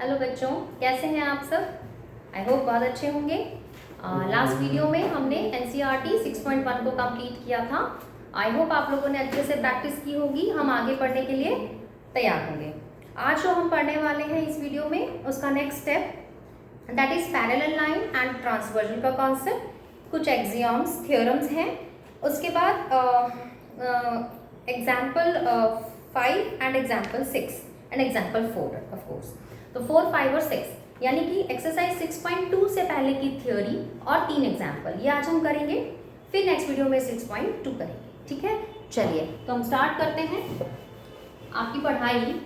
Hello बच्चों, कैसे हैं आप सब? आई होप बहुत अच्छे होंगे। लास्ट वीडियो में हमने NCERT 6.1 को कंप्लीट किया था। आई होप आप लोगों ने अच्छे से प्रैक्टिस की होगी। हम आगे पढ़ने के लिए तैयार होंगे। आज जो हम पढ़ने वाले हैं इस वीडियो में, उसका next step that is parallel line and transversion का कॉन्सेप्ट। कुछ एक्सियम्स, थ्योरम्स हैं। उसके बाद example 5 and example 6 and example 4 of course. तो 4, 5 और 6 यानी कि एक्सरसाइज 6.2 से पहले की थ्योरी और 3 एग्जाम्पल ये आज हम करेंगे। फिर नेक्स्ट वीडियो में 6.2 करेंगे। ठीक है, चलिए तो हम स्टार्ट करते हैं। आपकी पढ़ाई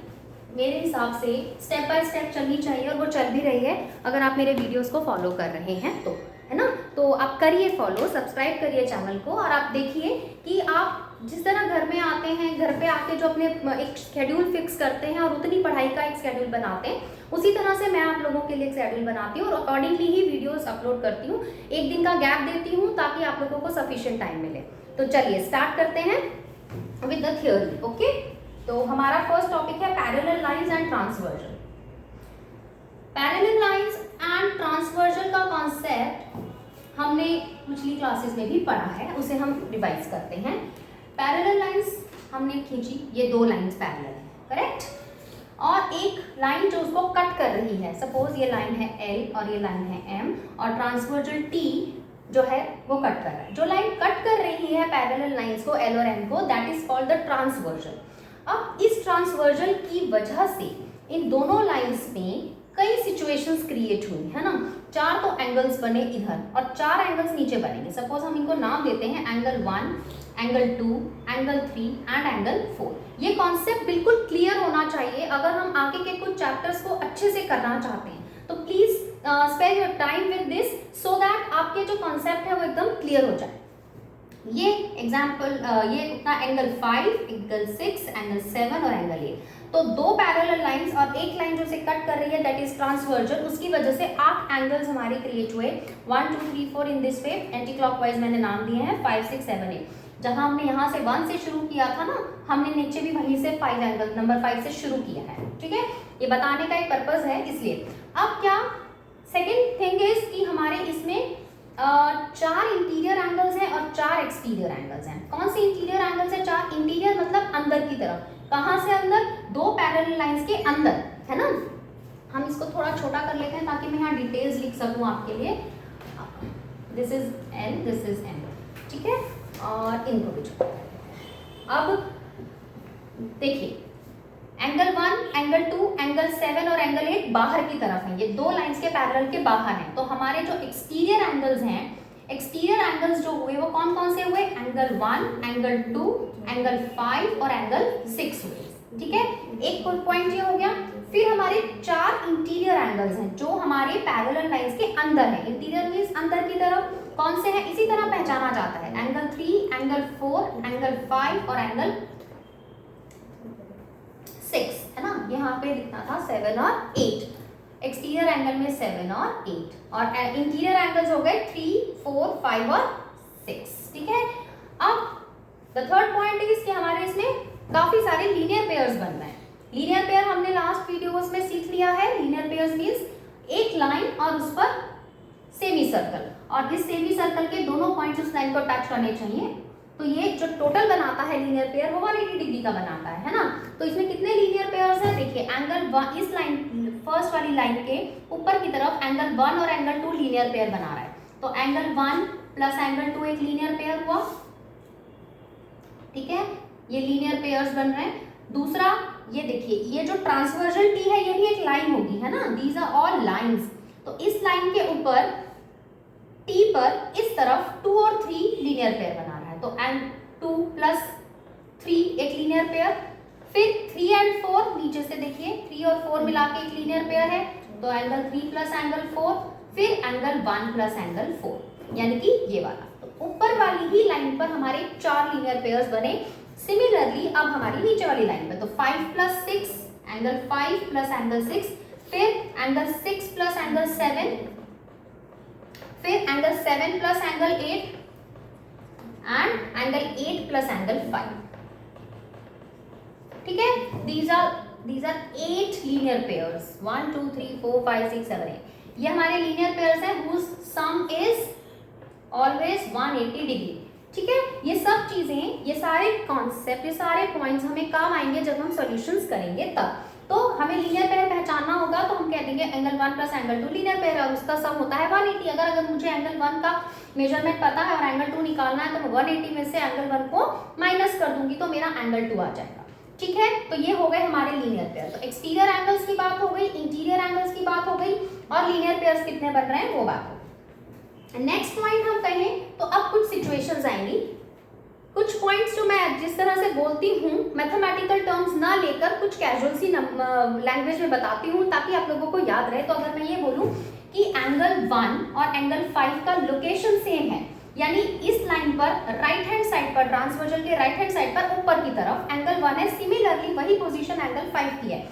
मेरे हिसाब से स्टेप बाय स्टेप चलनी चाहिए और वो चल भी रही है अगर आप मेरे वीडियोस को फॉलो कर रहे हैं तो, है ना। तो आप करिए फॉलो, सब्सक्राइब करिए चैनल को और आप देखिए कि आप जिस तरह घर में आते हैं, घर पे आके जो अपने एक शेड्यूल फिक्स करते हैं और उतनी पढ़ाई का एक शेड्यूल बनाते हैं, उसी तरह से मैं आप लोगों के लिए एक शेड्यूल बनाती हूँ और अकॉर्डिंगली ही वीडियोस अपलोड करती हूँ। एक दिन का गैप देती हूँ ताकि आप लोगों को सफिशिएंट टाइम मिले। तो चलिए स्टार्ट करते हैं विद द थ्योरी। ओके, तो हमारा फर्स्ट टॉपिक है parallel lines and transversion. Parallel lines and transversion का कॉन्सेप्ट हमने पिछली क्लासेस में भी पढ़ा है, उसे हम रिवाइज करते हैं। पैरेलल लाइंस हमने खींची, ये 2 लाइंस पैरेलल है, करेक्ट, और एक लाइन जो उसको कट कर रही है। सपोज ये लाइन है L और ये लाइन है M और ट्रांसवर्जल T जो है वो कट कर रहा है। जो लाइन कट कर रही है पैरेलल लाइंस को, L और M को, that is called the transversion. अब इस ट्रांसवर्जन की वजह से इन दोनों लाइंस में कई सिचुएशंस क्रिएट हुई, है ना। 4 तो एंगल्स बने इधर और 4 एंगल्स नीचे बनेंगे। सपोज हम इनको नाम देते हैं angle 1, angle 2, angle 3 and angle 4। ये कॉन्सेप्ट बिल्कुल क्लियर होना चाहिए अगर हम आगे के कुछ चैप्टर्स को अच्छे से करना चाहते हैं। तो please spend your time with this so that आपके जो कॉन्सेप्ट है वो एकदम क्लियर हो जाए। ये एग्जाम्पल, ये अपना एंगल 5, एंगल 6, एंगल 7 और एंगल 8। तो 2 पैरेलल लाइंस और एक लाइन जो से कट कर रही है दैट इज ट्रांसवर्जन। उसकी वजह से 8 एंगल्स हमारे क्रिएट हुए, 1 2 3 4 in this way. Anti clockwise मैंने नाम दिए हैं 5 6 7 8। जहां हमने यहाँ से 1 से शुरू किया था ना, हमने नीचे भी वहीं से 5 एंगल नंबर 5 से शुरू किया है। ठीक है, ये बताने का एक पर्पज है इसलिए। अब क्या सेकेंड थिंग इज कि हमारे इसमें 4 इंटीरियर एंगल्स हैं और 4 एक्सटीरियर एंगल्स हैं। कौन से इंटीरियर एंगल्स हैं? 4 इंटीरियर मतलब अंदर की तरफ। कहां से अंदर? 2 पैरेलल लाइंस के अंदर, है ना। हम इसको थोड़ा छोटा कर लेते हैं ताकि मैं यहाँ डिटेल्स लिख सकूं आपके लिए। This is L, this is M, ठीक है, और इनको भी छोटा। अब देखिए एंगल 1, एंगल 2, एंगल 7 और एंगल 8 बाहर की तरफ हैं। ये 2 लाइंस के पैरेलल के बाहर हैं। तो हमारे जो एक्सटीरियर एंगल्स हैं, एक्सटीरियर एंगल्स जो हुए वो कौन कौन से हुए? एंगल 1, एंगल 2, एंगल 5 और एंगल 6 हुए। ठीक है, एक पॉइंट ये हो गया। फिर हमारे 4 इंटीरियर एंगल्स हैं जो हमारे पैरेलल लाइंस के अंदर है। इंटीरियर मींस अंदर की तरफ। कौन से हैं? इसी तरह पहचाना जाता है, एंगल 3, एंगल 4, एंगल 5 और एंगल 6, है ना। यहाँ पे लिखना था 7 और 8। एक्सटीरियर एंगल में 7 और 8 और इंटीरियर एंगल्स हो गए 3, 4, 5 और 6। ठीक है, अब द थर्ड पॉइंट इज कि हमारे इसमें काफी सारे लीनियर पेयर्स बन रहे हैं। लीनियर पेयर हमने लास्ट वीडियोस में सीख लिया है। लीनियर पेयर्स मींस एक लाइन और उस पर सेमी सर्कल, और इस सेमी सर्कल के दोनों पॉइंट्स उस लाइन को टच करने चाहिए। तो ये जो टोटल बनाता है लीनियर पेयर वो 180 डिग्री का बनाता है ना। तो इसमें कितने लीनियर पेयर्स हैं? देखिए एंगल 1, इस लाइन फर्स्ट वाली लाइन के ऊपर की तरफ एंगल 1 और एंगल 2 लीनियर पेयर बना रहा है। तो एंगल 1 प्लस एंगल 2 एक लीनियर पेयर हुआ। ठीक है, ये लीनियर पेयर्स बन रहे हैं। दूसरा ये देखिए, ये जो ट्रांसवर्जल T है ये भी एक लाइन होगी, है ना। These are all lines. तो इस लाइन के ऊपर T पर इस तरफ 2 और 3 लीनियर पेयर बना रहा है। तो एंड 2 प्लस 3 एक लीनियर पेयर। फिर 3 एंड 4 नीचे से देखिए 3 और 4 मिला के एक लीनियर पेयर है। तो एंगल 3 प्लस एंगल 4, फिर एंगल 1 प्लस एंगल 4, यानी कि ये वाला। तो ऊपर वाली ही लाइन पर हमारे 4 लीनियर पेयर्स बने। सिमिलरली अब हमारी नीचे वाली लाइन पर तो 5 प्लस 6, एंगल 5 प्लस एंगल 6, फिर एंगल 6 प्लस एंगल 7, फिर angle 7 plus angle 8 and angle 8 plus angle 5। ठीक है, these are these are 8 linear pairs, 1 2 3 4 5 6 7 8, ये हमारे लीनियर पेयर्स हैं whose sum is always 180 degree. ठीक है, ये सब चीजें, ये सारे कॉन्सेप्ट, ये सारे पॉइंट्स हमें काम आएंगे जब हम सॉल्यूशंस करेंगे तब। तो हमें लीनियर पेयर पहचानना होगा, तो हम कह देंगे angle 1 plus angle 2 linear pair है और उसका सम होता है 180। अगर मुझे एंगल 1 का मेजरमेंट पता है और एंगल 2 निकालना है तो मैं 180 में से एंगल 1 को माइनस कर दूंगी तो मेरा एंगल 2 आ जाएगा। ठीक है, तो ये हो गए हमारे लीनियर पेयर। तो एक्सटीरियर एंगल्स की बात हो गई, इंटीरियर एंगल्स की बात हो गई और लीनियर पेयर्स कितने बन रहे हैं वो बात हो गई। नेक्स्ट पॉइंट हम कहें तो अब कुछ सिचुएशंस आएंगी, कुछ पॉइंट्स जो मैं जिस तरह से बोलती हूँ मैथमेटिकल टर्म्स ना लेकर कुछ कैजुअल सी लैंग्वेज में बताती हूँ ताकि आप लोगों को याद रहे। तो अगर मैं ये बोलूँ कि एंगल 1 और एंगल 5 का लोकेशन सेम है, यानी इस लाइन पर राइट हैंड साइड पर, ट्रांसवर्जल के राइट हैंड साइड पर ऊपर की तरफ एंगल 1 है, सिमिलरली वही पोजीशन एंगल 5 की है।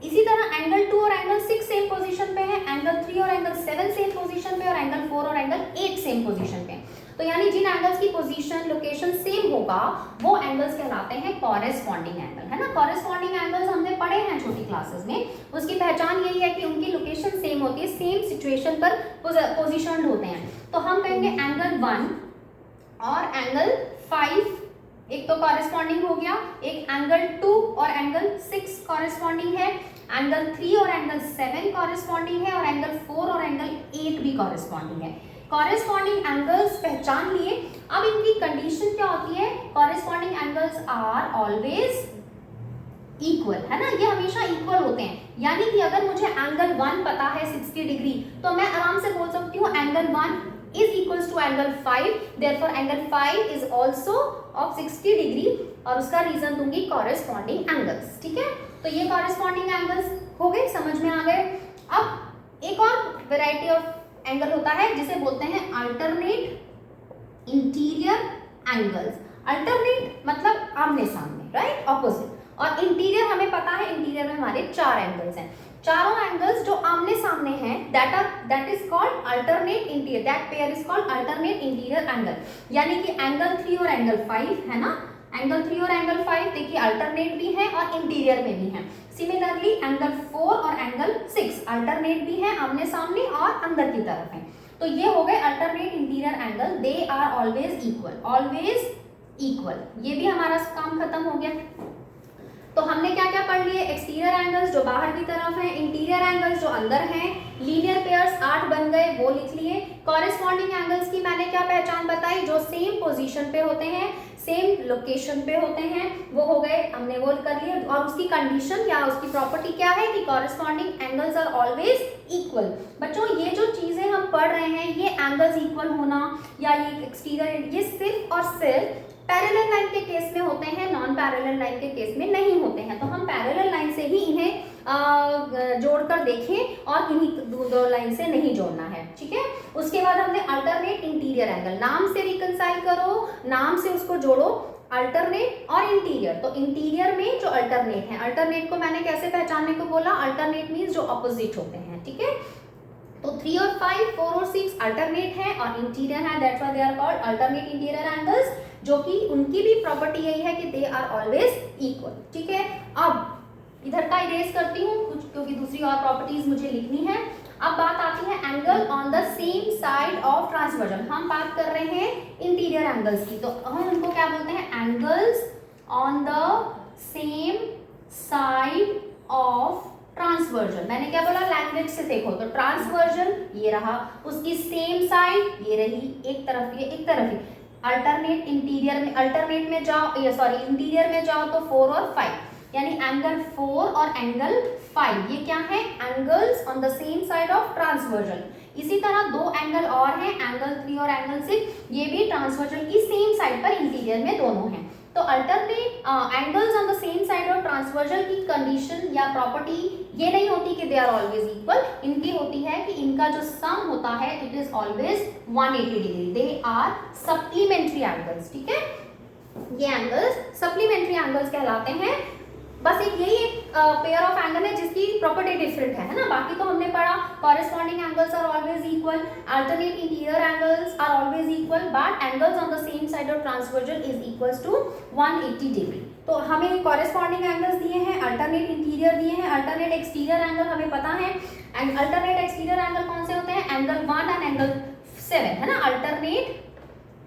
इसी तरह एंगल 2 और एंगल 6 सेम पोजीशन पे है, एंगल 3 और एंगल 7 सेम पोजीशन पे और एंगल 4 और एंगल 8 सेम पोजीशन पे। तो यानी जिन एंगल्स की पोजीशन लोकेशन सेम होगा वो एंगल्स कहलाते हैं कॉरेस्पॉन्डिंग एंगल, है ना। कॉरेस्पॉन्डिंग एंगल्स हमने पढ़े हैं छोटी क्लासेस में, उसकी पहचान यही है कि उनकी लोकेशन सेम होती है, सेम सिचुएशन पर पोजीशनड होते हैं। तो हम कहेंगे एंगल 1 और एंगल 5 एक तो कॉरेस्पॉन्डिंग हो गया, एक एंगल 2 और एंगल 6 कॉरेस्पॉन्डिंग है, एंगल 3 और एंगल 7 कॉरेस्पॉन्डिंग है और एंगल 4 और एंगल 8 भी कॉरेस्पॉन्डिंग है। कॉरेस्पॉन्डिंग एंगल्स पहचान लिए। अब इनकी कंडीशन क्या होती है, corresponding angles are always equal, है ना, ये हमेशा इक्वल होते हैं। यानी कि अगर मुझे एंगल 1 पता है 60 डिग्री तो मैं आराम से बोल सकती हूँ angle 1 is equals to angle 5, therefore angle 5 is also of 60 degree और उसका रीजन दूंगी कॉरेस्पॉन्डिंग एंगल्स। ठीक है, तो ये कॉरेस्पॉन्डिंग एंगल्स हो गए, समझ में आ गए। अब एक और वैरायटी ऑफ एंगल होता है जिसे बोलते हैं अल्टरनेट इंटीरियर एंगल्स। अल्टरनेट मतलब आमने सामने, राइट, ऑपोजिट। और इंटीरियर हमें पता है, इंटीरियर में हमारे 4 एंगल्स हैं, चारों एंगल्स जो आमने सामने हैं that is called alternate interior, that pair is called alternate interior angle. यानी कि एंगल 3 और एंगल 5 है ना, एंगल 3 और एंगल 5 देखिए अल्टरनेट भी है और इंटीरियर में भी है। सिमिलरली एंगल 4 और एंगल 6 अल्टरनेट भी है, आमने सामने और अंदर की तरफ है। तो ये हो गए alternate interior angle, they are always equal, always equal. ये भी हमारा काम खत्म हो गया। तो हमने क्या क्या पढ़ लिए, एक्सटीरियर एंगल्स जो बाहर की तरफ हैं, इंटीरियर एंगल्स जो अंदर हैं, लीनियर पेयर्स 8 बन गए वो लिख लिए। कॉरेस्पॉन्डिंग एंगल्स की मैंने क्या पहचान बताई, जो सेम पोजीशन पे होते हैं, सेम लोकेशन पे होते हैं, वो हो गए, हमने वो कर लिए। और उसकी कंडीशन या उसकी प्रॉपर्टी क्या है कि corresponding angles are always equal. बच्चों ये जो चीजें हम पढ़ रहे हैं, ये एंगल्स इक्वल होना या ये एक्सटीरियर, ये सिर्फ और सिर्फ पैरेलल लाइन के केस में होते हैं, नॉन पैरेलल लाइन के केस में नहीं होते हैं। तो हम पैरेलल लाइन से ही इन्हें जोड़कर देखें और इन्हीं दो लाइन से नहीं जोड़ना है। ठीक है, उसके बाद हमने अल्टरनेट इंटीरियर एंगल, नाम से रिकंसाइल करो, नाम से उसको जोड़ो, अल्टरनेट और इंटीरियर। तो इंटीरियर में जो अल्टरनेट है, अल्टरनेट को मैंने कैसे पहचानने को बोला, अल्टरनेट मीन्स जो अपोजिट होते हैं। ठीक है, तो 3 और 5, 4 और 6 अल्टरनेट है और इंटीरियर है, that's why they are called alternate interior angles, जो कि उनकी भी प्रॉपर्टी यही है कि दे आर ऑलवेज इक्वल। ठीक है, अब इधर का इरेज करती हूँ कुछ, क्योंकि दूसरी और प्रॉपर्टीज मुझे लिखनी है। अब बात आती है angle on the same side of transversal. हम बात कर रहे हैं इंटीरियर एंगल्स की, तो हम उनको क्या बोलते हैं, angles on the same side of transversal. मैंने क्या बोला, लैंग्वेज से देखो तो ट्रांसवर्जल ये रहा, उसकी सेम साइड ये रही, एक तरफ ये एक तरफ ये। अल्टरनेट इंटीरियर में, अल्टरनेट में जाओ, ये सॉरी इंटीरियर में जाओ तो 4 और 5, यानी एंगल 4 और एंगल 5 ये क्या है, angles on the same side of transversal. इसी तरह 2 एंगल और हैं, एंगल 3 और एंगल 6, ये भी ट्रांसवर्जल की सेम साइड पर इंटीरियर में दोनों हैं। तो alternate angles on the same side of transversal की कंडीशन या प्रॉपर्टी ये नहीं होती कि दे आर ऑलवेज इक्वल, इनकी होती है कि इनका जो सम होता है it is always 180 degree, they are supplementary angles. ठीक है, ये एंगल्स सप्लीमेंट्री एंगल्स कहलाते हैं। बस एक यही एक पेयर ऑफ एंगल है जिसकी प्रॉपर्टी डिफरेंट है ना। बाकी तो हमने पढ़ा corresponding angles are always equal, alternate interior angles are always equal, but angles on the same side of transversal is equals to 180 degree. तो हमें कॉरेस्पॉन्डिंग एंगल्स दिए हैं, अल्टरनेट इंटीरियर दिए हैं, अल्टरनेट एक्सटीरियर एंगल हमें पता है। एंड अल्टरनेट एक्सटीरियर एंगल कौन से होते हैं? एंगल 1 एंड एंगल 7 है ना, अल्टरनेट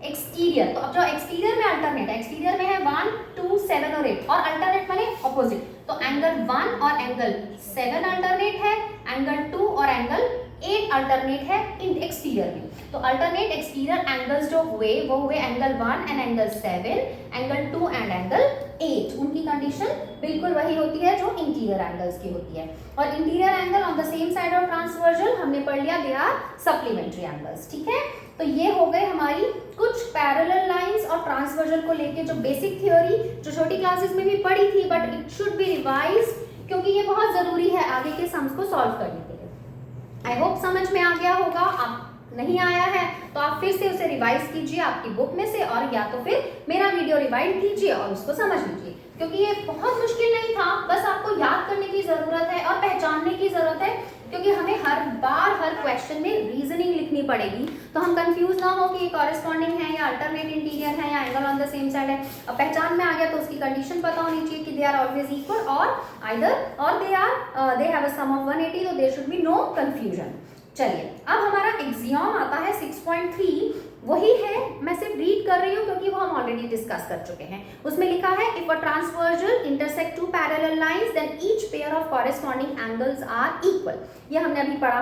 एक्सटीरियर। तो अब जो एक्सटीरियर में अल्टरनेट है, एक्सटीरियर में है 1, 2, 7 और 8, और अल्टरनेट माने ऑपोजिट। तो एंगल 1 और एंगल 7 अल्टरनेट है, एंगल 2 और एंगल 8 अल्टरनेट है इन एक्सटीरियर में। तो अल्टरनेट एक्सटीरियर एंगल्स जो हुए वो हुए angle 1 and angle 7, angle 2 and angle 8। उनकी कंडीशन बिल्कुल वही होती है जो इंटीरियर एंगल्स की होती है। और interior angle on the same side of transversal हमने पढ़ लिया, दे आर सप्लीमेंट्री एंगल्स। ठीक है, तो ये हो गए हमारी कुछ पैरेलल लाइंस और ट्रांसवर्जल को लेके जो बेसिक थ्योरी जो छोटी क्लासेस में भी पढ़ी थी, but it should be revise क्योंकि ये बहुत जरूरी है आगे के सम्स को सॉल्व करने के लिए। आई होप समझ में आ गया होगा। आप नहीं आया है तो आप फिर से उसे रिवाइज कीजिए आपकी बुक में से, और या तो फिर मेरा वीडियो रिवाइंड कीजिए और उसको समझ लीजिए, क्योंकि ये बहुत मुश्किल नहीं था। बस आपको याद करने की जरूरत है और पहचानने की जरूरत है, क्योंकि हमें हर बार हर क्वेश्चन में रीजनिंग लिखनी पड़ेगी, तो हम कंफ्यूज ना हो कि ये कॉरेस्पॉन्डिंग है या अल्टरनेट इंटीरियर है या angle on the same side है। अब पहचान में आ गया तो उसकी कंडीशन पता होनी चाहिए कि दे आर ऑलवेज इक्वल और आइदर और they have a sum of 180, तो there should be no confusion. चलिए अब हमारा एग्जाम आता है 6.3, वही है, मैं सिर्फ रीड कर रही हूँ क्योंकि वो हम ऑलरेडी डिस्कस कर चुके हैं। उसमें लिखा है if a transversal intersect two parallel lines then each pair of corresponding angles are equal. ये हमने अभी पढ़ा।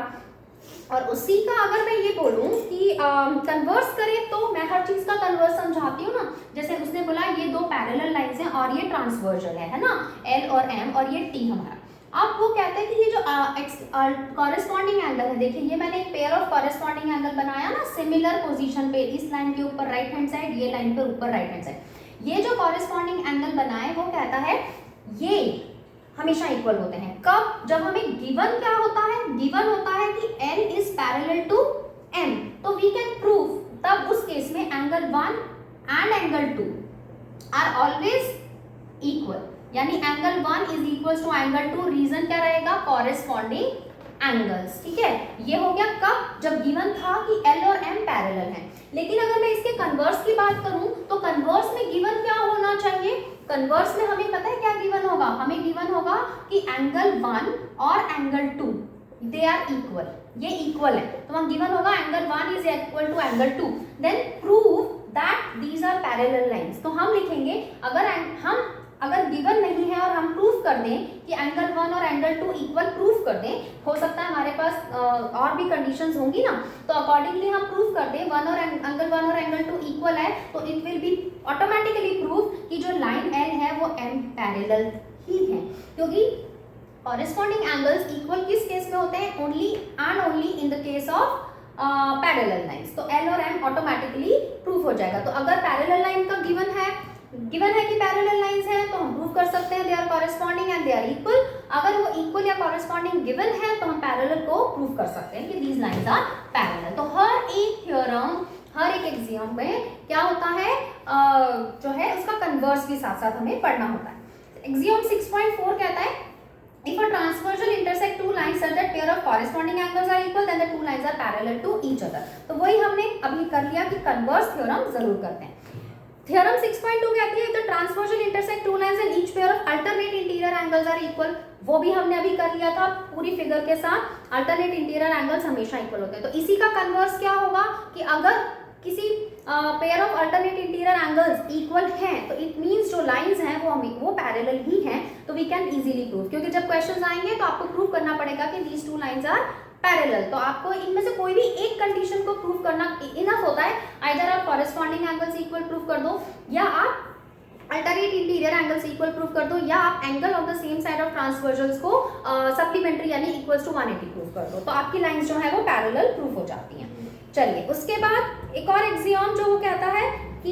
और उसी का अगर मैं ये बोलूँ कि कन्वर्स करें, तो मैं हर चीज का कन्वर्स समझाती हूँ ना। जैसे उसने बोला ये दो पैरेलल लाइंस हैं और ये ट्रांसवर्जल है ना, L और M, और ये T हमारा। अब वो कहते हैं कि ये जो कॉरेस्पॉन्डिंग एंगल है, देखिए ये मैंने एक पेयर ऑफ कॉरेस्पॉन्डिंग एंगल बनाया ना सिमिलर पोजीशन पे, इस लाइन के ऊपर राइट हैंड साइड, ये लाइन पे ऊपर राइट हैंड साइड। ये जो कॉरेस्पॉन्डिंग एंगल बनाए वो कहता है ये हमेशा इक्वल होते हैं। कब? जब हमें गिवन क्या होता है, गिवन होता है कि L is parallel to M, तो वी कैन प्रूव, तब उस केस में angle 1 and angle 2 are always equal, यानी angle 1 is equal to angle 2। Reason क्या रहेगा? Corresponding angles. ठीक है, ये हो गया कब? जब गिवन था कि L और M पैरेलल हैं। लेकिन अगर मैं इसके कन्वर्स की बात करूं तो कन्वर्स में गिवन क्या होना चाहिए? कन्वर्स में हमें पता है क्या गिवन होगा? हमें गिवन होगा कि एंगल 1 और एंगल 2 दे आर इक्वल, ये इक्वल है। तो वहां गिवन होगा angle 1 is equal to angle 2, then prove that these are parallel lines. तो हम लिखेंगे अगर गिवन नहीं है और हम प्रूफ कर दें कि एंगल 1 और एंगल 2 इक्वल, प्रूफ कर दें, हो सकता है हमारे पास और भी कंडीशंस होंगी ना, तो अकॉर्डिंगली हम प्रूफ कर दें एंगल 1 और एंगल 2 इक्वल है, तो it will be automatically proof कि जो लाइन L है वो M पैरेलल ही है। क्योंकि कॉरेस्पॉन्डिंग एंगल्स इक्वल किस केस में होते हैं? Only and only in the case of parallel lines. तो L और M ऑटोमेटिकली प्रूफ हो जाएगा। तो अगर पैरेलल लाइन का गिवन है कि पैरेलल लाइंस हैं, तो हम प्रूव कर सकते हैं they are corresponding and they are equal. अगर वो इक्वल या कॉरेस्पॉन्डिंग गिवन है तो हम पैरेलल को प्रूव कर सकते हैं कि दीज लाइंस आर पैरेलल। तो हर एक थ्योरम, हर एक एग्जाम में क्या होता है, जो है उसका कन्वर्स भी साथ साथ हमें पढ़ना होता है। एग्जाम 6.4 कहता है if a transversal intersect two lines such that pair of corresponding angles are equal then the two lines are parallel to each other। तो वही हमने अभी कर लिया कि कन्वर्स थ्योरम जरूर करते हैं। थ्योरम 6.2 कहती है the transversal intersect two lines and each pair of alternate interior angles are equal। वो भी हमने अभी कर लिया था पूरी फिगर के साथ। अल्टरनेट इंटीरियर एंगल्स हमेशा इक्वल होते हैं। तो इसी का कन्वर्स क्या होगा कि अगर किसी pair of alternate interior angles equal हैं तो इट मींस जो लाइंस हैं वो पैरेलल ही हैं, तो वी कैन इजीली प्रूव। क्योंकि जब क्वेश्चंस आएंगे तो आपको प्रूव करना पड़ेगा कि these two lines are parallel. तो आपको इनमें से कोई भी एक कंडीशन को प्रूव करना इनफ होता है। आइदर आप कॉरेस्पॉन्डिंग एंगल्स इक्वल प्रूव कर दो, या आप alternate interior angles equal prove कर दो, या आप angle of the same side of transversals को सप्लीमेंटरी यानी इक्वल्स टू 180 प्रूव कर दो, तो आपकी लाइंस जो है वो पैरेलल प्रूव हो जाती हैं। चलिए उसके बाद एक और एक्सियम जो वो कहता है कि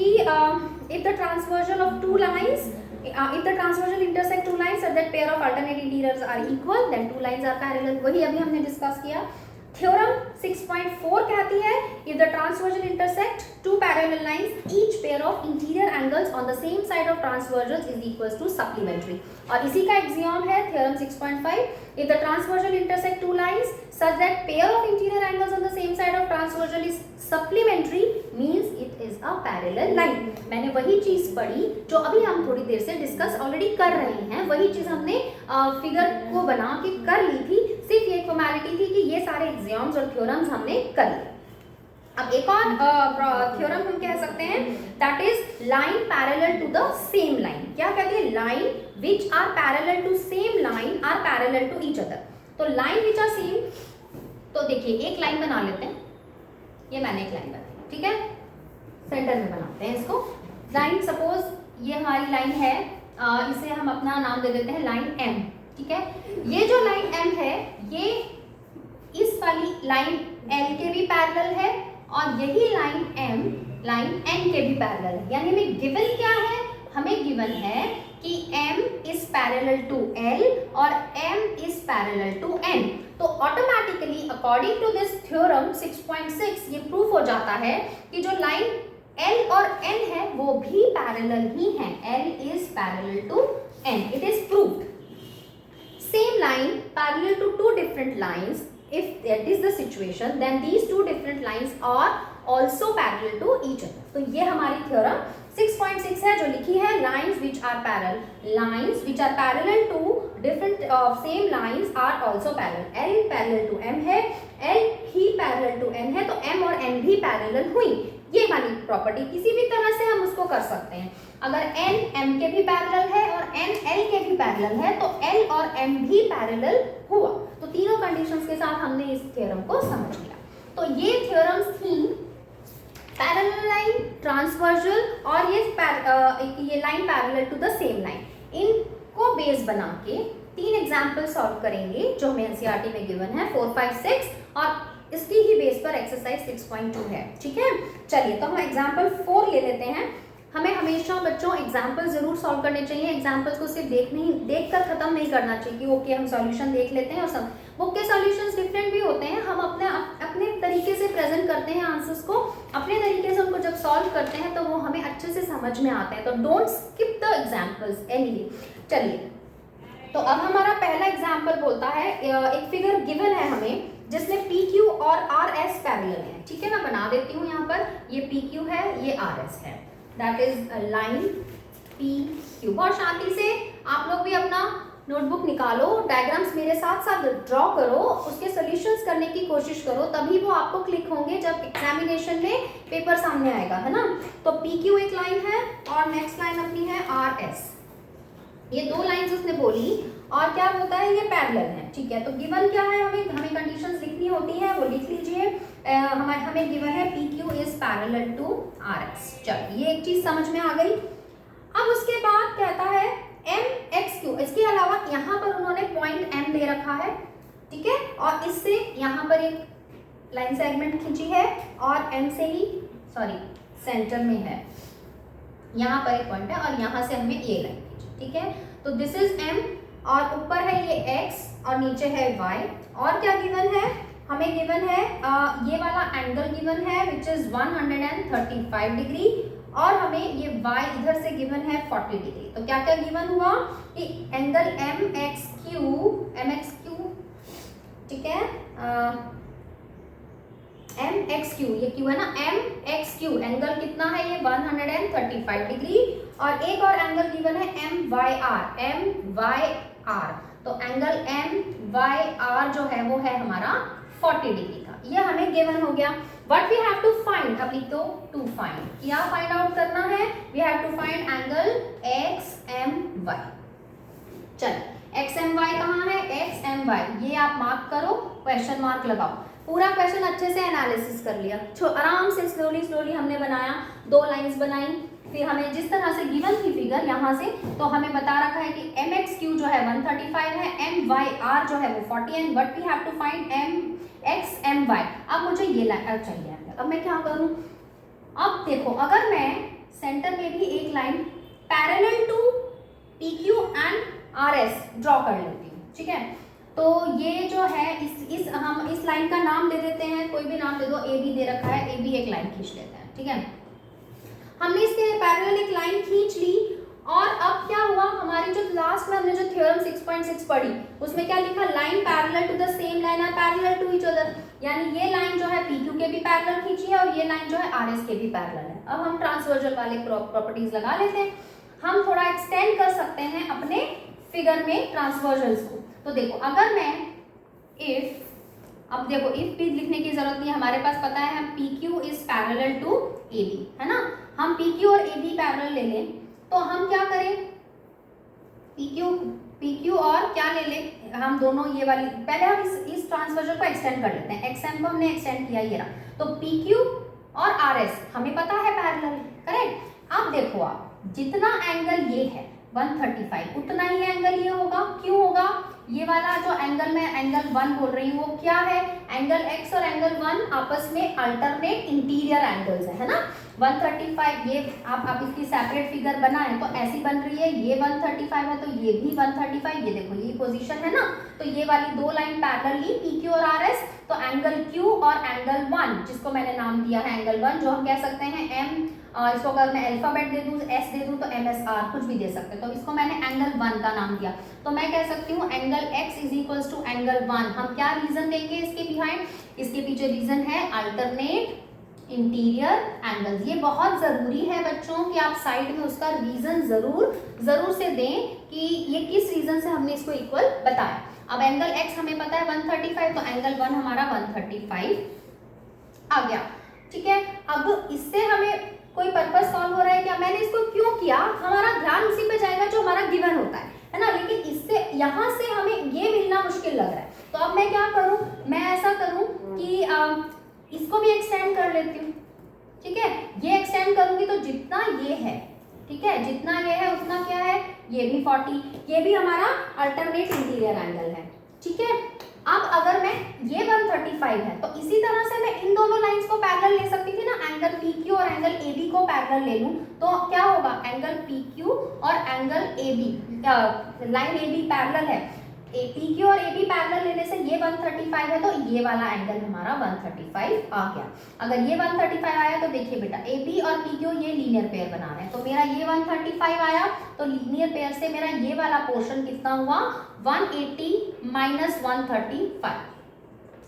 if the transversal of two lines, if the transversal intersect two lines such that pair of alternate interiors are equal then two lines are parallel। वही अभी हमने डिस्कस किया। थ्योरम 6.4 कहती है if the transversion intersect two parallel lines each pair of interior angles on the same side of transversals is equals to supplementary। और इसी का axiom है theorem 6.5 if the transversal intersect two lines such that pair of interior angles on the same side of transversal is supplementary means it is a parallel line। मैंने वही चीज पढ़ी जो अभी हम थोड़ी देर से डिस्कस ऑलरेडी कर रहे हैं, वही चीज हमने फिगर को बना के कर ली थी, सिर्फ ये फॉर्मेलिटी थी कि ये सारे एग्जाम्स और थ्योरम्स हमने कर लिए। अब एक और थ्योरम हम कह सकते हैं that is line parallel to the same line. क्या कहते हैं? Line which are parallel to same line are parallel to each other. तो लाइन विच आर सेम, तो देखिए एक लाइन बना लेते हैं, ये मैंने एक लाइन बनाई, ठीक है, सेंटर में बनाते हैं इसको। लाइन सपोज ये हमारी लाइन है, इसे हम अपना नाम दे देते हैं लाइन M, ठीक है। ये जो लाइन M है ये इस वाली लाइन L के भी पैरेलल है और यही लाइन M लाइन N के भी पैरेलल है। यानी हमें गिवन क्या है? हमें गिवन है कि M is parallel to L और M is parallel to N। तो automatically according to this theorem 6.6 ये प्रूफ हो जाता है कि जो लाइन L और N है वो भी पैरेलल ही है। L is parallel to N, it is proved. Same line parallel to two different lines, if that is the situation, then these two different lines are also parallel to each other। तो ये हमारी theorem 6.6 है जो लिखी है lines which are parallel to different same lines are also parallel। L parallel to M है, L he parallel to N है, तो M और N भी parallel हुई। ये वाली प्रॉपर्टी किसी भी तरह से हम उसको कर सकते हैं। अगर N M के भी पैरेलल है और N L के भी पैरेलल है तो L और M भी पैरेलल हुआ। तो तीनों कंडीशंस के साथ हमने इस थ्योरम को समझ लिया। तो ये थ्योरम्स थी पैरेलल लाइन, ट्रांसवर्सल और ये line parallel to the same line. इनको बेस बना के 3 एग्जाम्पल सॉल्व करेंगे जो हमें एनसीईआरटी में गिवन है 4, 5, 6 और इसकी ही बेस पर एक्सरसाइज 6.2 है, ठीक है। चलिए तो हम एग्जाम्पल 4 ले लेते हैं। हमें हमेशा बच्चों एग्जाम्पल जरूर सॉल्व करने चाहिए। एग्जाम्पल्स को सिर्फ देख कर खत्म नहीं करना चाहिए कि ओके हम सॉल्यूशन देख लेते हैं और सब बुक के सॉल्यूशंस डिफरेंट भी होते हैं। हम अपने तरीके से प्रेजेंट करते हैं आंसर्स को, अपने तरीके से उनको जब सॉल्व करते हैं तो वो हमें अच्छे से समझ में आते हैं। तो don't skip the examples anyway. चलिए तो अब हमारा पहला एग्जाम्पल बोलता है, एक फिगर गिवन है हमें जिसमें PQ और RS पैरेलल है, ठीक है। मैं बना देती हूँ यहाँ पर, ये PQ है, ये RS है, दैट इज लाइन PQ। बहुत शांति से आप लोग भी अपना नोटबुक निकालो, डायग्राम्स मेरे साथ साथ ड्रॉ करो, उसके सॉल्यूशंस करने की कोशिश करो, तभी वो आपको क्लिक होंगे जब एग्जामिनेशन में पेपर सामने आएगा, है ना। तो PQ एक लाइन है और नेक्स्ट लाइन अपनी है RS। ये 2 लाइंस उसने बोली और क्या होता है, ये पैरेलल है, ठीक है। तो गिवन क्या है, हमें कंडीशंस लिखनी होती है, वो लिख लीजिए। हमें गिवन है PQ is parallel to RS। चलिए ये एक चीज समझ में आ गई। अब उसके बाद कहता है MXQ, इसके अलावा यहाँ पर उन्होंने पॉइंट M दे रखा है, ठीक है, और इससे यहाँ पर एक लाइन सेगमेंट खींची है और M से ही सेंटर में है, यहाँ पर एक पॉइंट है और यहाँ से हमें ये लाइन खींची, ठीक है। तो दिस इज M और ऊपर है ये X और नीचे है Y। और क्या गिवन है, हमें गिवन है ये वाला एंगल गिवन है विच इज 135 डिग्री और हमें ये Y इधर से गिवन है 40 डिग्री। तो क्या क्या गिवन हुआ कि एंगल MXQ, ठीक है, MXQ, ये Q है ना, MXQ एंगल कितना है, ये 135 डिग्री। और एक और एंगल गिवन है MYR। तो एंगल MYR जो है वो है हमारा 40 डिग्री का, ये हमें गिवन हो गया। What we have to find, अब लिख दो टू फाइंड, क्या फाइंड आउट करना है, we have to find angle XMY। चलिए XMY कहाँ है, XMY ये आप मार्क करो, क्वेश्चन मार्क लगाओ। पूरा क्वेश्चन अच्छे से एनालिसिस कर लिया, आराम से स्लोली हमने बनाया, 2 लाइंस बनाई, फिर हमें जिस तरह से गिवन थी फिगर यहाँ से, तो हमें बता रखा है कि MXQ जो है 135 है, MYR जो है वो 40 है, but we have to find XMY। अब मुझे ये लाइन चाहिए, अब मैं क्या करूँ, अब देखो अगर मैं सेंटर में भी एक line parallel to PQ and RS draw कर लेती हूँ, ठीक है। तो ये जो है हम इस लाइन का नाम दे देते हैं, कोई भी नाम दे दो, ए बी दे रखा है, ए बी एक लाइन खींच लेते हैं, ठीक है। हमने इसके पैरेलल एक लाइन खींच ली और अब क्या हुआ, हमारी जो लास्ट में हमने जो थ्योरम 6.6 पढ़ी उसमें क्या लिखा, line parallel to the same line are parallel to each other, यानी ये लाइन जो है PQ के भी पैरेलल खींची है और ये लाइन जो है RS के भी पैरेलल है। अब हम ट्रांसवर्जल वाले प्रॉपर्टीज लगा लेते हैं, हम थोड़ा एक्सटेंड कर सकते हैं अपने फिगर में ट्रांसवर्जल्स को। तो देखो अगर मैं इफ, अब देखो इफ भी लिखने की जरूरत नहीं है, हमारे पास पता है हम PQ is parallel to AB, है ना। हम PQ और AB पैरेलल ले लें तो हम क्या करें, PQ और क्या ले लें, हम दोनों ये वाली, पहले हम इस ट्रांसवर्जल को एक्सटेंड कर लेते हैं, XM को हमने एक्सटेंड किया ये रहा, तो PQ और RS हमें पता है पैरेलल, करेक्ट। अब देखो आप, जितना एंगल ये है 135 उतना ही एंगल ये होगा, क्यों होगा, ये वाला जो एंगल मैं एंगल 1 बोल रही हूँ वो क्या है, एंगल x और एंगल 1 आपस में अल्टरनेट इंटीरियर एंगल्स है ना। 135 ये आप इसकी सेपरेट फिगर बनाएं तो ऐसी बन रही है, ये 135 है तो ये भी 135, ये देखो ये पोजीशन है ना, तो ये वाली दो लाइन पैरेलल ली PQ और RS, तो एंगल Q और एंगल 1 जिसको मैंने नाम दिया है एंगल 1, जो हम कह सकते हैं M, इसको अगर मैं अल्फाबेट दे दूं, S दे दूं तो MSR कुछ भी दे सकते हैं, तो इसको मैंने एंगल 1 का नाम दिया, तो मैं कह सकती हूँ angle x is equals to angle 1। हम क्या रीजन देंगे इसके बिहाइंड, इसके पीछे रीजन है अल्टरनेट इंटीरियर एंगल्स। ये बहुत जरूरी है बच्चों कि आप साइड में उसका रीजन जरूर से दें कि ये किस रीजन से हमने इसको इक्वल बताया। अब एंगल x हमें पता है 135, तो एंगल 1 हमारा 135 आ गया, ठीक है। अब इससे हमें कोई पर्पस सॉल्व हो रहा है क्या, मैंने इसको क्यों किया, हमारा ध्यान उसी पे जाएगा जो हमारा गिवन होता है ना, लेकिन इससे यहाँ से हमें ये मिलना मुश्किल लग रहा है, तो अब मैं क्या करूँ, मैं ऐसा करूँ कि इसको भी एक्सटेंड कर लेती हूँ, ठीक है। ये एक्सटेंड करूंगी तो जितना ये है, ठीक है, जितना ये है उतना क्या है, ये भी 40, ये भी हमारा अल्टरनेट इंटीरियर एंगल है, ठीक है। अब अगर मैं ये 135 है तो इसी तरह से मैं इन दोनों लाइंस को पैरेलल ले सकती थी ना, एंगल PQ और एंगल AB को पैरेलल ले लूं तो क्या होगा, एंगल PQ और angle AB, line AB parallel है, PQ और AB पैरेलल लेने से ये 135 है तो ये वाला एंगल हमारा 135 आ गया। अगर ये 135 आया तो देखिए बेटा AB और PQ ये लीनियर पेयर बना रहे हैं, तो मेरा ये 135 आया तो लीनियर पेयर से मेरा ये वाला पोर्शन कितना हुआ, 180 माइनस 135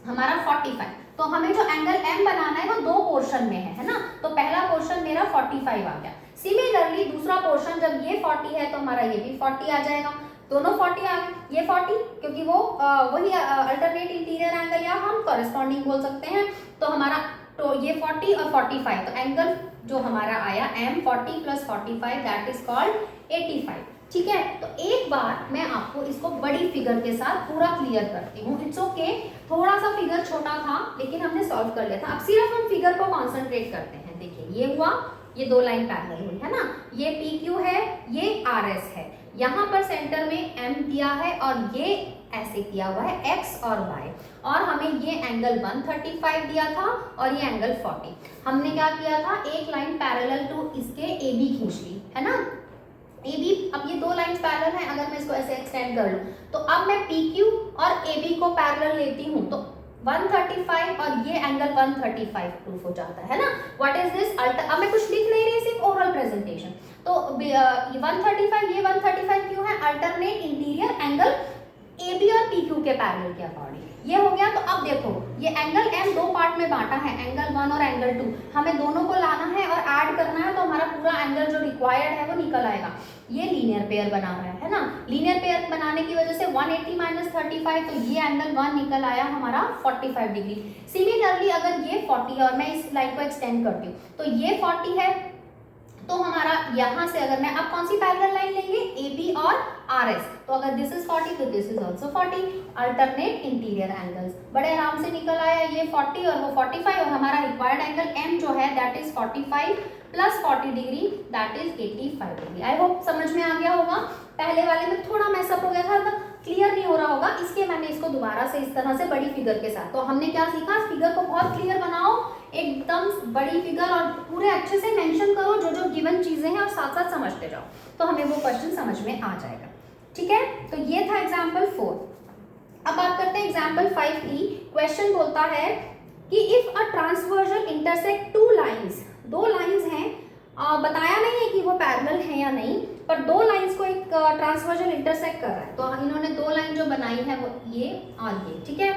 हमारा 45। तो हमें जो एंगल M बनाना है वो दो पोर्शन में है ना, तो पहला पोर्शन मेरा 45 आ गया। सिमिलरली दूसरा पोर्शन जब ये 40 है तो हमारा ये भी 40 आ जाएगा, दोनों 40 आ गए, ये 40 क्योंकि वो वही अल्टरनेट इंटीरियर एंगल या हम कॉरेस्पॉन्डिंग बोल सकते हैं, तो हमारा तो ये 40 और 45, तो एंगल जो हमारा आया M 40 + 45 दैट इज कॉल्ड 85, ठीक है। तो एक बार मैं आपको इसको बड़ी फिगर के साथ पूरा क्लियर करती हूँ, इट्स ओके, थोड़ा सा फिगर छोटा था लेकिन हमने सॉल्व कर लिया था। अब सिर्फ हम फिगर को कॉन्सेंट्रेट करते हैं, देखिए ये हुआ, ये दो लाइन पैरेलल हुई है ना, ये PQ है, ये RS है, यहाँ पर सेंटर में M दिया है और ये ऐसे किया हुआ है X और Y, और हमें ये एंगल 135 दिया था और ये एंगल 40। हमने क्या किया था, एक लाइन पैरेलल टू इसके AB खींच ली है ना, AB, अब ये दो लाइन पैरेलल हैं, अगर मैं इसको ऐसे एक्सटेंड कर लूं तो अब मैं PQ और AB को पैरेलल लेती हूं तो 135 और ये एंगल 135 प्रूफ हो जाता है ना। व्हाट इज दिस, अब मैं कुछ लिख नहीं रही, सिर्फ ओरल प्रेजेंटेशन। तो 135 ये 135 क्यों है, अल्टरनेट इंटीरियर एंगल AB और PQ के पैरेलल के अकॉर्डिंग ये हो गया। तो अब देखो ये एंगल M दो पार्ट में बांटा है, एंगल 1 और एंगल 2, हमें दोनों को लाना है और ऐड करना है, तो हमारा पूरा एंगल जो रिक्वायर्ड है वो निकल आएगा। ये लीनियर पेयर बना रहा है ना, लीनियर पेयर बनाने की वजह से 180 माइनस 35, तो ये एंगल 1 निकल आया हमारा 45 डिग्री। सिमिलरली अगर ये 40 है और मैं इस लाइन को एक्सटेंड करती हूँ तो ये 40 है, तो हमारा यहाँ से अगर मैं अब कौन सी पैरेलल लाइन लेंगे, AB और RS, तो अगर दिस इज 40 तो this is also 40, alternate interior angles, बड़े आराम से निकल आया, ये 40 और वो 45, और हमारा रिक्वायर्ड एंगल M जो है that is 45 plus 40 degree that is 85 degree. I hope समझ में आ गया होगा, पहले वाले में थोड़ा मैसअप हो गया था, तो क्लियर नहीं हो रहा होगा, इसलिए मैंने इसको दोबारा से इस तरह से बड़ी फिगर के साथ। तो हमने क्या सीखा, फिगर को बहुत क्लियर बनाओ, एकदम बड़ी फिगर, और पूरे अच्छे से मेंशन करो जो जो गिवन चीजें हैं और साथ साथ समझते जाओ, तो हमें वो क्वेश्चन समझ में आ जाएगा, ठीक है। तो ये था एग्जाम्पल 4। अब बात करते हैं एग्जाम्पल 5 की। क्वेश्चन बोलता है कि if a transversal intersect two lines, दो लाइंस हैं, बताया नहीं है कि वो पैरेलल है या नहीं, पर दो लाइंस को एक ट्रांसवर्जल इंटरसेक्ट कर रहा है। तो इन्होंने दो लाइन जो बनाई है वो ये और ये, ठीक है,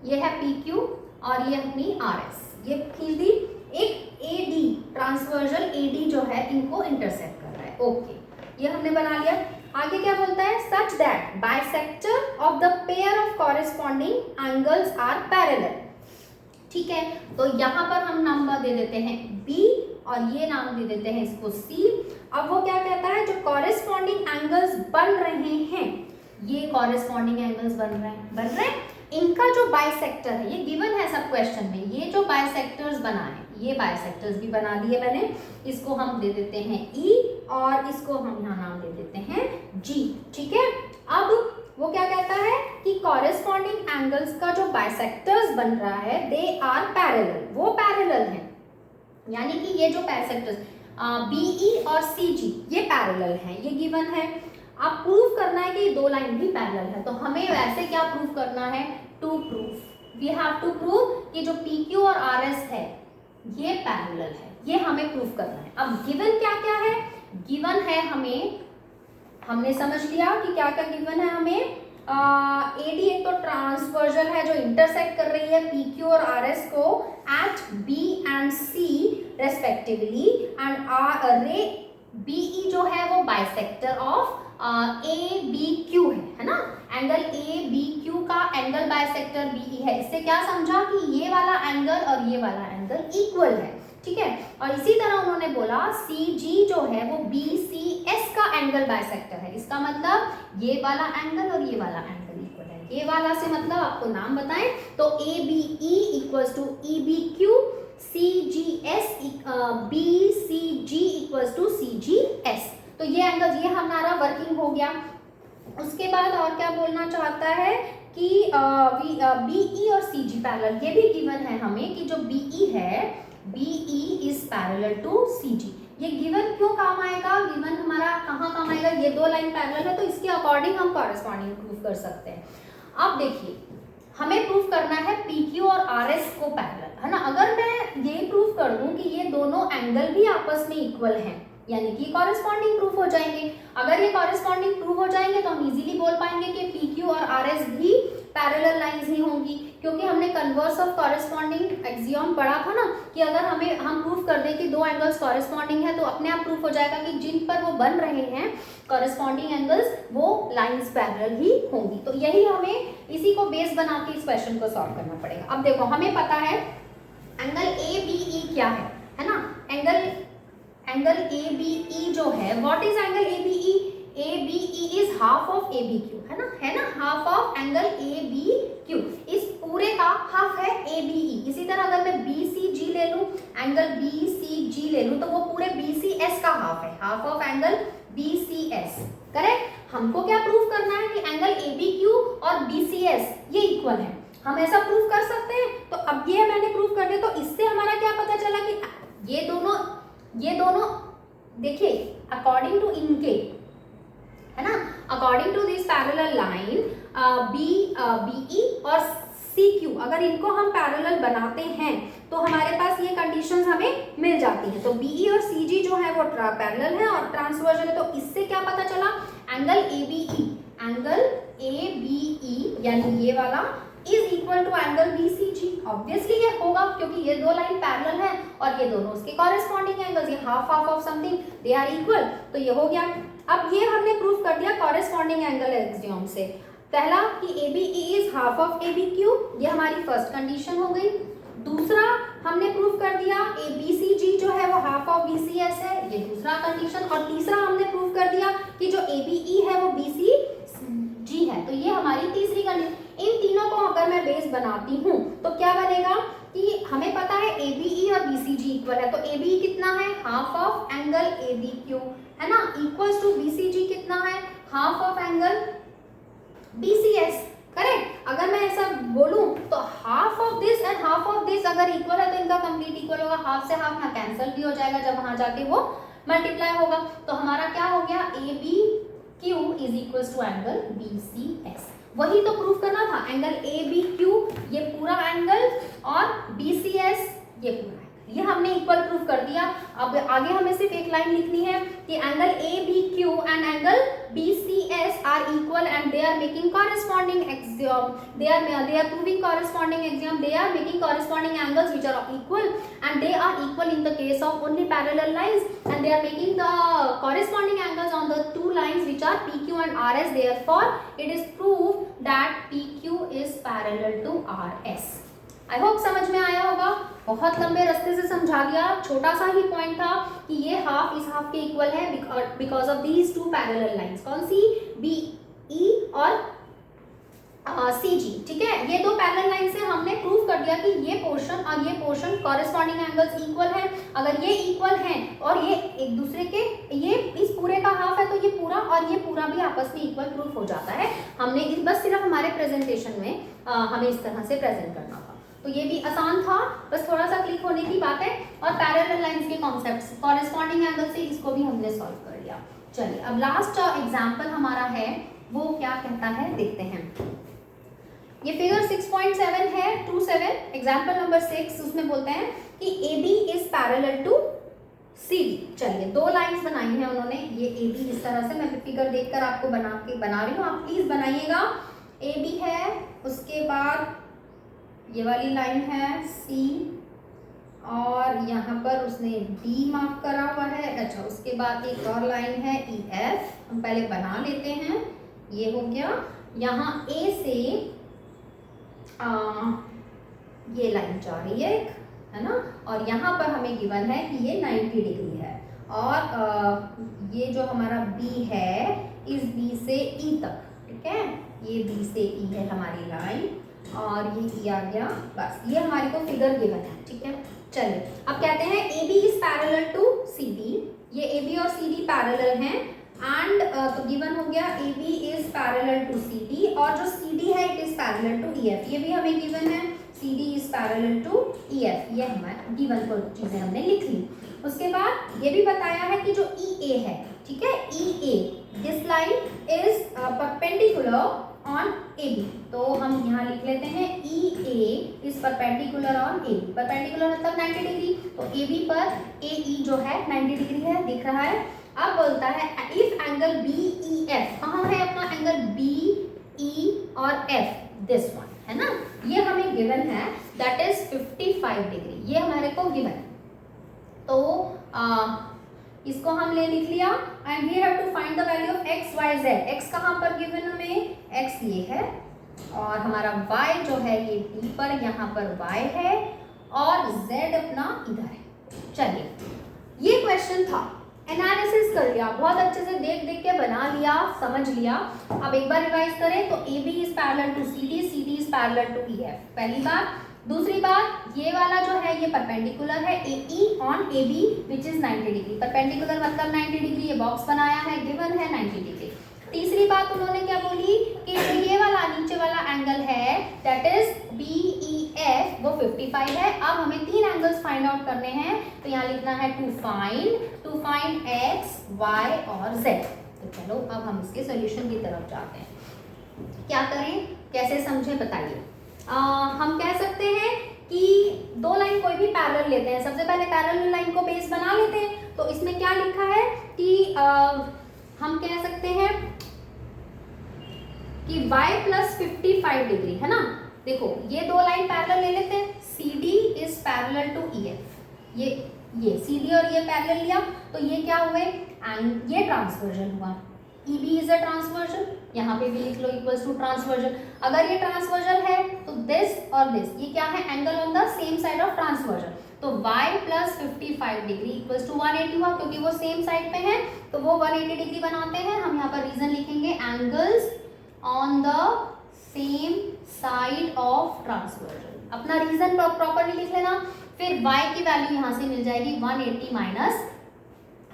ये है PQ और ये अपनी RS, ये खींच दी। एक AD ट्रांसवर्जल AD जो है इनको इंटरसेक्ट कर रहा है। ओके, ये हमने बना लिया। आगे क्या बोलता है, such that bisector of the pair of corresponding angles are parallel. ठीक है, तो यहाँ पर हम नाम दे देते हैं B और ये नाम दे देते हैं इसको C। अब वो क्या कहता है, जो कॉरेस्पॉन्डिंग एंगल्स बन रहे हैं, ये कॉरेस्पॉन्डिंग एंगल्स बन रहे हैं, इनका जो बाइसेक्टर है, ये गिवन है सब क्वेश्चन में, ये जो बाइसेक्टर्स बना है, ये बाइसेक्टर्स भी बना दिए मैंने, इसको हम दे देते हैं E और इसको हम यहाँ नाम दे देते हैं G। ठीक है, अब वो क्या कहता है कि कॉरेस्पॉन्डिंग एंगल्स का जो बाइसेक्टर्स बन रहा है दे आर पैरेलल, वो पैरेलल है, यानी कि ये जो बाइसेक्टर्स BE और CG ये पैरेलल हैं, ये गिवन है। अब प्रूव करना है कि ये दो लाइन भी पैरेलल है, तो हमें वैसे क्या प्रूव करना है, to proof we have to prove कि जो PQ और RS है ये पैरेलल है, ये हमें प्रूव करना है। अब गिवन क्या क्या है, गिवन है हमें, हमने समझ लिया कि क्या क्या गिवन है हमें। AD एक तो ट्रांसवर्जल है जो इंटरसेक्ट कर रही है PQ और RS को at B and C respectively, and ray BE जो है वो बाइसेक्टर ऑफ ABQ है ना, एंगल ABQ का एंगल बाइसेक्टर BE है। इससे क्या समझा कि ये वाला एंगल और ये वाला एंगल इक्वल है, ठीक है। और इसी तरह उन्होंने बोला CG जो है वो BCS का एंगल बाइसेक्टर है, इसका मतलब ये वाला एंगल और ये वाला एंगल इक्वल है। ये वाला से मतलब आपको नाम बताएं तो ABE equals to EBQ, CGS BCG equals to CGS। तो ये एंगल, ये हमारा वर्किंग हो गया। उसके बाद और क्या बोलना चाहता है कि BE और CG पैरेलल, ये भी गिवन है हमें कि जो BE है BE is parallel to CG। ये गिवन क्यों काम आएगा, गिवन हमारा कहाँ काम आएगा, ये दो लाइन पैरेलल है तो इसके अकॉर्डिंग हम कॉरेस्पॉन्डिंग प्रूफ कर सकते हैं। अब देखिए हमें प्रूफ करना है PQ और RS को पैरेलल, है ना। अगर मैं ये प्रूफ कर दूं कि ये दोनों एंगल भी आपस में इक्वल हैं, यानी कि कॉरेस्पॉन्डिंग प्रूफ हो जाएंगे। अगर ये कॉरेस्पॉन्डिंग प्रूफ हो जाएंगे तो हम इजीली बोल पाएंगे कि PQ और RS भी पैरेलल लाइंस ही होंगी, क्योंकि हमने कन्वर्स ऑफ कॉरेस्पॉन्डिंग एक्सियोम पढ़ा था ना कि अगर हम प्रूफ कर दें कि दो एंगल्स कॉरेस्पॉन्डिंग है तो अपने आप प्रूफ हो जाएगा कि जिन पर वो बन रहे हैं कॉरेस्पॉन्डिंग एंगल्स वो लाइंस पैरेलल ही होंगी। तो यही हमें इसी को बेस बना के इस क्वेश्चन को सॉल्व करना पड़ेगा। अब देखो हमें पता है एंगल ABE क्या है ना। एंगल ABE जो है, what is angle ABE? ABE is half of ABQ, है ना, हाफ ऑफ एंगल ABQ, इस पूरे का हाफ है ABE। इसी तरह अगर मैं BCG ले लूं, एंगल BCG ले लूं तो वो पूरे BCS का हाफ है, half of angle BCS, correct. हमको क्या प्रूफ करना है कि एंगल ABQ और BCS ये इक्वल है, हम ऐसा प्रूफ कर सकते हैं। तो अब ये मैंने प्रूफ कर दिया, तो इससे हमारा क्या पता चला कि ये दोनों देखिए अकॉर्डिंग टू इनके, है ना, according to this parallel line BE और CQ, अगर इनको हम पैरेलल बनाते हैं तो हमारे पास ये कंडीशंस हमें मिल जाती है। तो BE और CG जो है वो पैरेलल है और ट्रांसवर्जल है। तो इससे क्या पता चला, एंगल ABE यानी ये वाला is equal to angle BCG। Obviously ये होगा क्योंकि ये दो लाइन पैरेलल है और ये दोनों उसके कॉरेस्पॉन्डिंग एंगल्स, ये half of something, they are equal, तो ये हो गया। अब ये हमने प्रूफ कर दिया कॉरेस्पॉन्डिंग एंगल एक्सियोम से। पहला कि ABE is half of ABQ, ये हमारी फर्स्ट कंडीशन हो गई। दूसरा हमने प्रूफ कर दिया BCG जो है वो हाफ ऑफ BCS है, ये दूसरा कंडीशन। और तीसरा हमने प्रूफ कर दिया कि जो ABE है वो BCG है, तो ये हमारी तीसरी कंडीशन। इन तीनों को अगर मैं बेस बनाती हूँ तो क्या बनेगा कि हमें पता है ABE और BCG इक्वल है, तो ABE कितना है, हाफ ऑफ एंगल ABQ, है ना, इक्वल्स टू BCG कितना है, half of angle BCS, correct. अगर मैं ऐसा बोलूं तो half of this and half of this अगर इक्वल है तो इनका कंप्लीट इक्वल होगा, हाफ से हाफ ना कैंसिल भी हो जाएगा जब वहां जाके वो मल्टीप्लाई होगा। तो हमारा क्या हो गया, AB Q is equal to angle BCS। वही तो प्रूव करना था, एंगल ABQ ये पूरा एंगल और BCS ये पूरा एंगल, ये हमने इक्वल प्रूव कर दिया। अब आगे हमें सिर्फ एक लाइन लिखनी है कि angle ABQ and angle BCS are equal and they are making corresponding axiom, they are proving corresponding axiom, they are making corresponding angles which are equal and they are equal in the case of only parallel lines and they are making the corresponding angles on the two lines which are PQ and RS, therefore it is proved that PQ is parallel to RS। I hope समझ में आया होगा, बहुत लंबे रास्ते से समझा दिया, छोटा सा ही पॉइंट था कि ये हाफ इस हाफ के इक्वल है because of these two parallel lines. कौन सी? BE और CG, ठीक है। ये दो पैरेलल लाइन से हमने प्रूव कर दिया कि ये पोर्शन और ये पोर्शन कॉरेस्पॉन्डिंग एंगल्स इक्वल है। अगर ये इक्वल हैं और ये एक दूसरे के, ये इस पूरे का हाफ है तो ये पूरा और ये पूरा भी आपस में इक्वल प्रूफ हो जाता है। हमने इस बस सिर्फ हमारे प्रेजेंटेशन में हमें इस तरह से प्रेजेंट करना था, तो ये भी आसान था, बस थोड़ा सा क्लिक होने की बात है। और पैरेलल लाइंस के कॉन्सेप्ट्स कॉरेस्पॉन्डिंग एंगल से इसको भी हमने सॉल्व कर लिया। चलिए अब लास्ट एग्जांपल हमारा है, वो क्या कहता है देखते हैं। ये फिगर 6.7 है, 27 एग्जांपल नंबर 6, उसमें बोलते हैं कि AB is parallel to CD। चलिए दो लाइंस बनाई हैं उन्होंने, ये AB इस तरह से, मैं फिगर देखकर आपको बना रही हूँ, आप प्लीज बनाइएगा। AB है, उसके बाद ये वाली लाइन है C और यहाँ पर उसने D मार्क करा हुआ है। अच्छा, उसके बाद एक और लाइन है EF, हम पहले बना लेते हैं। ये हो गया, यहाँ A से ये लाइन जा रही है ना, और यहाँ पर हमें गिवन है कि ये 90 डिग्री है और ये जो हमारा B है इस B से E तक, ठीक है, ये B से E है हमारी लाइन और ये E आ गया, बस ये हमारे को फिगर गिवन है, ठीक है। चलिए अब कहते हैं AB is parallel to CD, ये AB और CD पैरेलल हैं एंड तो गिवन हो गया AB is parallel to CD और जो CD है it is parallel to EF, ये भी हमें गिवन है, CD is parallel to EF, ये हमारे गिवन को चीजें हमने लिख ली। उसके बाद ये भी बताया है कि जो EA है, ठीक है, EA this line is perpendicular on AB, तो हम यहाँ लिख लेते हैं EA is perpendicular on AB, perpendicular मतलब 90 डिग्री, तो AB पर AE जो है 90 डिग्री है, दिख रहा है। अब बोलता है इफ एंगल BEF, कहाँ है अपना एंगल BE और F, दिस वन है ना, ये हमें गिवन है दैट इज 55 डिग्री, ये हमारे को गिवन है, तो इसको हम लिख लिया and we have to find the value of x y z। x कहाँ पर गिवन हमें, x ये है और हमारा y जो है ये D पर, यहाँ पर y है और z अपना इधर है। चलिए ये क्वेश्चन था, एनालिसिस कर लिया, बहुत अच्छे से देख देख के बना लिया, समझ लिया। अब एक बार रिवाइज करें तो AB is parallel to CD, CD is parallel to EF, पहली बात। दूसरी बात, ये वाला जो है ये परपेंडिकुलर है AE on AB which is 90 degree, perpendicular मतलब 90 डिग्री, ये बॉक्स बनाया है, गिवन है 90 डिग्री। तीसरी बात उन्होंने क्या बोली कि ये वाला नीचे वाला एंगल है दैट इज BEF, वो 55 है। अब हमें तीन एंगल्स फाइंड आउट करने हैं, तो यहाँ लिखना है टू फाइंड x, y और z। तो चलो अब हम इसके सॉल्यूशन की तरफ जाते हैं। क्या करें, कैसे समझें, बताइए। हम कह सकते हैं कि दो लाइन कोई भी पैरेलल लेते हैं, सबसे पहले पैरेलल लाइन को बेस बना लेते हैं, तो इसमें क्या लिखा है कि हम कह सकते हैं कि y प्लस 55 डिग्री है ना। देखो ये दो लाइन पैरेलल ले लेते हैं, CD is parallel to EF, ये CD और ये पैरेलल लिया, तो ये क्या हुए, एंड ये ट्रांसवर्जन हुआ, EB इज अ ट्रांसवर्जन, यहाँ पे भी लिख लो इक्वल्स टू ट्रांसवर्जन। अगर ये ट्रांसवर्जन है तो दिस और दिस, ये क्या है, angle on the same side of transversion, तो y plus 55 degree equals to 180 हुआ, क्योंकि वो सेम साइड पे है तो वो 180 डिग्री बनाते हैं। हम यहाँ पर रीजन लिखेंगे, angles on the same side of transversion, अपना रीजन प्रॉपरली लिख लेना। फिर y की वैल्यू यहाँ से मिल जाएगी 180 माइनस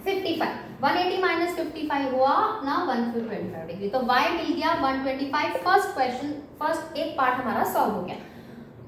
55, 180 माइनस 55 हुआ ना 125 डिग्री, तो y मिल गया 125। फर्स्ट क्वेश्चन, फर्स्ट एक पार्ट हमारा सॉल्व हो गया।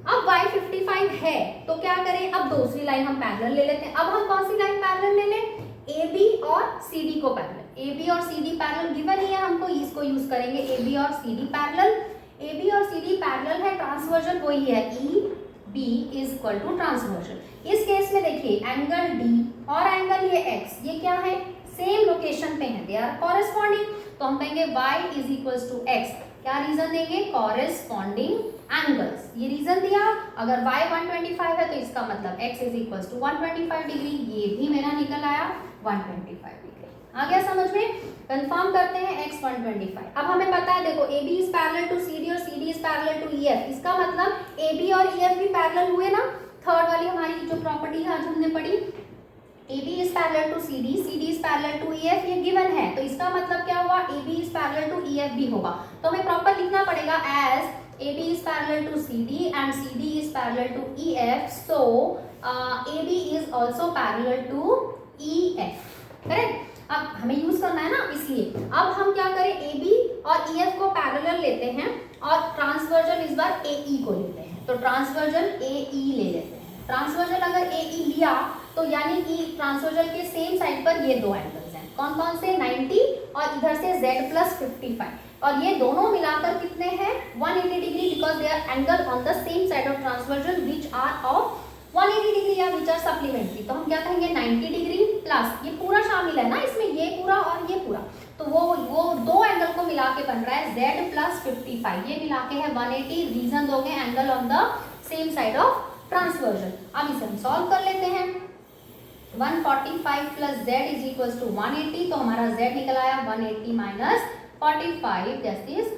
अब y 55 है तो क्या करें, अब दूसरी लाइन हम पैरेलल ले लेते हैं। अब हम कौन सी लाइन पैरेलल ले लें, ए बी और सी डी को पैरेलल, ए बी और सी डी पैरेलल गिवन ही है हमको, इसको यूज करेंगे ए बी और C D parallel. A B और सी डी पैरेलल है, ट्रांसवर्जन वही है E B is equal to transversion. इस केस में देखिए एंगल डी और एंगल ये एक्स, ये क्या है, सेम लोकेशन पे है, दे आर कॉरेस्पॉन्डिंग, तो हम कहेंगे y is equal to x. क्या रीजन देंगे, कॉरेस्पॉन्डिंग एंगल्स, ये रीजन दिया। अगर y 125 है तो इसका मतलब x is equal to 125 degree, ये भी मेरा निकल आया 125 डिग्री। आ गया समझ में, कंफर्म करते हैं x 125। अब हमें पता है देखो AB is parallel to CD और CD is parallel to EF, इसका मतलब AB और EF भी पैरेलल हुए ना। थर्ड वाली हमारी जो प्रॉपर्टी है आज हमने पढ़ी, AB is parallel to CD, CD is parallel to EF, ये गिवन है, तो इसका मतलब क्या हुआ, AB is parallel to EF भी होगा। तो हमें प्रॉपर लिखना पड़ेगा as AB is parallel to CD and CD is parallel to EF, so AB is also parallel to EF, correct. अब हमें यूज करना है ना, इसलिए अब हम क्या करें, AB और EF को पैरेलल लेते हैं और ट्रांसवर्जन इस बार AE को लेते हैं, तो ट्रांसवर्जन AE ले लेते हैं। ट्रांसवर्जन अगर AE लिया तो यानी कि ट्रांसवर्जन के सेम साइड पर ये दो एंगल्स हैं, कौन कौन से, 90 और इधर से Z प्लस 55, और ये दोनों मिलाकर कितने हैं 180 degree, because they are angle on the same side of transversion which are of 180 degree या विच आर सप्लीमेंट्री। तो हम क्या कहेंगे 90 डिग्री प्लस ये पूरा शामिल है ना इसमें, ये पूरा और ये पूरा, तो वो दो एंगल को मिला के बन रहा है Z प्लस 55, ये मिला के है 180, रीजन दोगे angle on the same side of transversion. अब इसे हम सॉल्व कर लेते हैं, 145 plus Z is equal to 180, तो हमारा Z निकल आया 180 माइनस 45 दैट इज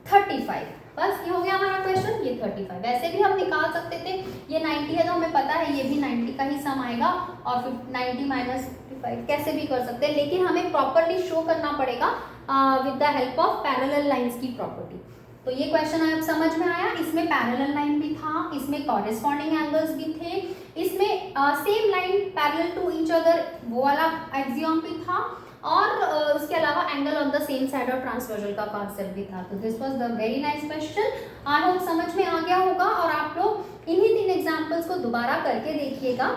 35। बस ये हो गया हमारा क्वेश्चन, ये 35। वैसे भी हम निकाल सकते थे, ये 90 है तो हमें पता है ये भी 90 का ही सम आएगा, और फिर 90 माइनस 55 कैसे भी कर सकते हैं, लेकिन हमें प्रॉपरली शो करना पड़ेगा with the help of parallel lines की प्रॉपर्टी। तो ये क्वेश्चन आप समझ में आया, इसमें पैरेलल लाइन भी था, इसमें कॉरेस्पॉन्डिंग एंगल्स भी थे, इसमें same line parallel to each other वो वाला एक्सियम भी था, और उसके अलावा angle on the same side of transversion का कॉन्सेप्ट भी था। तो this was the very nice question, I hope समझ में आ गया होगा, और आप लोग इन्हीं 3 एग्जाम्पल्स को दोबारा करके देखिएगा।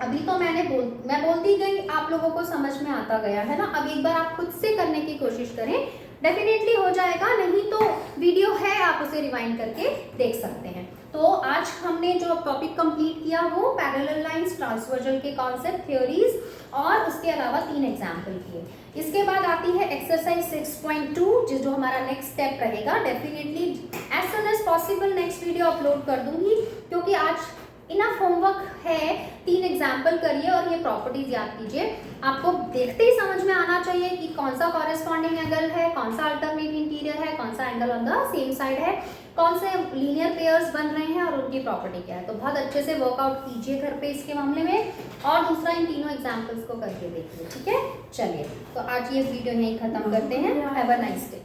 अभी तो मैं बोलती गई, आप लोगों को समझ में आता गया है ना। अब एक बार आप खुद से करने की कोशिश करें, डेफिनेटली हो जाएगा, नहीं तो वीडियो है आप उसे रिवाइंड करके देख सकते हैं। तो आज हमने जो टॉपिक कंप्लीट किया वो पैरेलल लाइंस, ट्रांसवर्जन के कॉन्सेप्ट, थ्योरीज, और उसके अलावा 3 एग्जाम्पल किए। इसके बाद आती है एक्सरसाइज 6.2 जो हमारा नेक्स्ट स्टेप रहेगा। Definitely as soon as possible next video upload कर दूंगी, क्योंकि आज इनफ होमवर्क है। 3 एग्जाम्पल करिए और ये प्रॉपर्टीज याद कीजिए। आपको देखते ही समझ में आना चाहिए कि कौन सा कॉरेस्पॉन्डिंग एंगल है, कौन सा अल्टरनेट इंटीरियर है, कौन सा angle on the same side है, कौन से लीनियर पेयर्स बन रहे हैं और उनकी प्रॉपर्टी क्या है। तो बहुत अच्छे से वर्कआउट कीजिए घर पे इसके मामले में, और दूसरा इन तीनों एग्जाम्पल्स को करके देखिए, ठीक है। चलिए, तो आज ये वीडियो यहीं खत्म करते हैं। Have a nice day.